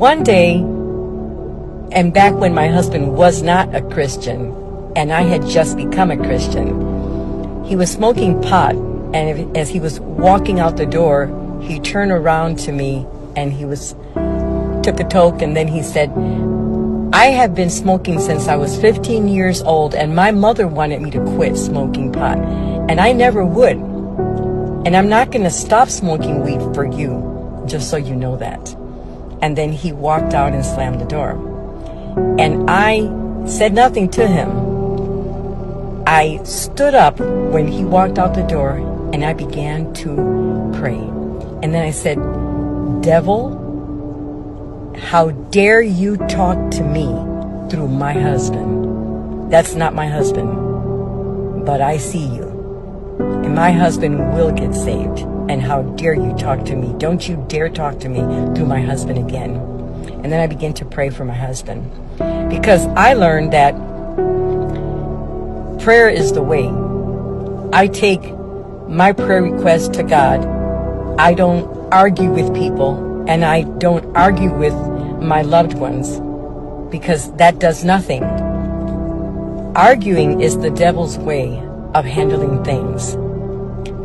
one day, and back when my husband was not a Christian, and I had just become a Christian, he was smoking pot, and as he was walking out the door, he turned around to me and took a toke, and then he said, I have been smoking since I was 15 years old, and my mother wanted me to quit smoking pot, and I never would. And I'm not going to stop smoking weed for you, just so you know that. And then he walked out and slammed the door. And I said nothing to him. I stood up when he walked out the door, and I began to pray. And then I said, Devil, how dare you talk to me through my husband? That's not my husband, but I see you. And my husband will get saved. And how dare you talk to me? Don't you dare talk to me through my husband again. And then I began to pray for my husband. Because I learned that prayer is the way. I take my prayer request to God. I don't argue with people, and I don't argue with my loved ones, because that does nothing. Arguing is the devil's way of handling things.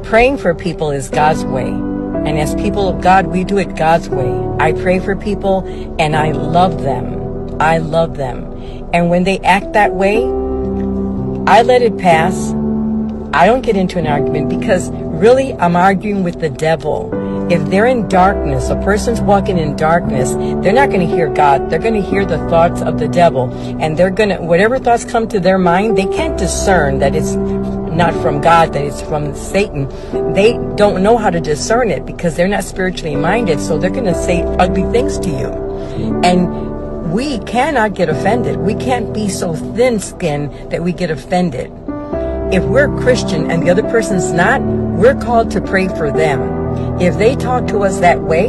Praying for people is God's way. And as people of God, we do it God's way. I pray for people and I love them. I love them. And when they act that way, I let it pass. I don't get into an argument, because really I'm arguing with the devil. If they're in darkness, a person's walking in darkness, they're not going to hear God. They're going to hear the thoughts of the devil. And they're going to, whatever thoughts come to their mind, they can't discern that it's not from God, that it's from Satan. They don't know how to discern it because they're not spiritually minded. So they're going to say ugly things to you. And we cannot get offended. We can't be so thin-skinned that we get offended. If we're Christian and the other person's not, we're called to pray for them. If they talk to us that way,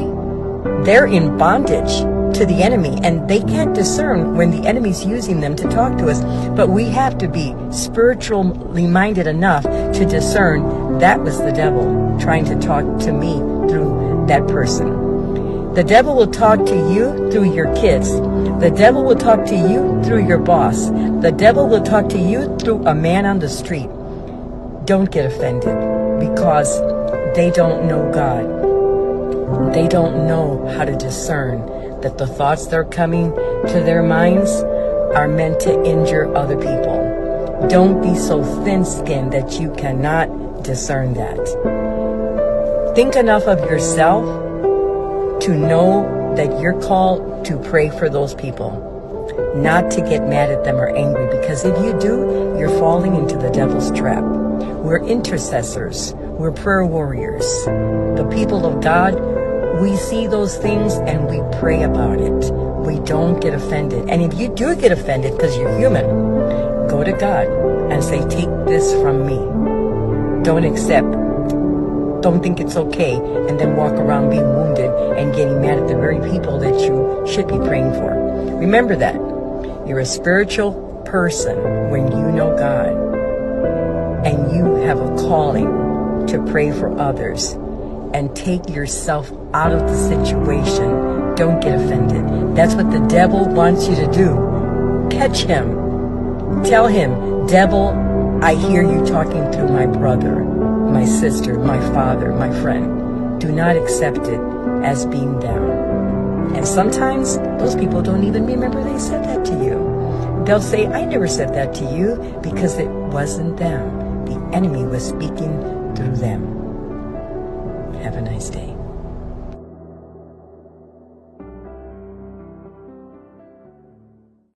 they're in bondage to the enemy, and they can't discern when the enemy's using them to talk to us. But we have to be spiritually minded enough to discern that was the devil trying to talk to me through that person. The devil will talk to you through your kids. The devil will talk to you through your boss. The devil will talk to you through a man on the street. Don't get offended, because they don't know God. They don't know how to discern that the thoughts that are coming to their minds are meant to injure other people. Don't be so thin-skinned that you cannot discern that. Think enough of yourself to know that you're called to pray for those people, not to get mad at them or angry, because if you do, you're falling into the devil's trap. We're intercessors. We're prayer warriors. The people of God, we see those things and we pray about it. We don't get offended. And if you do get offended because you're human, go to God and say, take this from me. Don't accept. Don't think it's okay, and then walk around being wounded and getting mad at the very people that you should be praying for. Remember that. You're a spiritual person when you know God, and you have a calling to pray for others and take yourself out of the situation. Don't get offended. That's what the devil wants you to do. Catch him. Tell him, devil, I hear you talking through my brother, my sister, my father, my friend. Do not accept it as being them. And sometimes those people don't even remember they said that to you. They'll say, I never said that to you, because it wasn't them. The enemy was speaking through them. Have a nice day.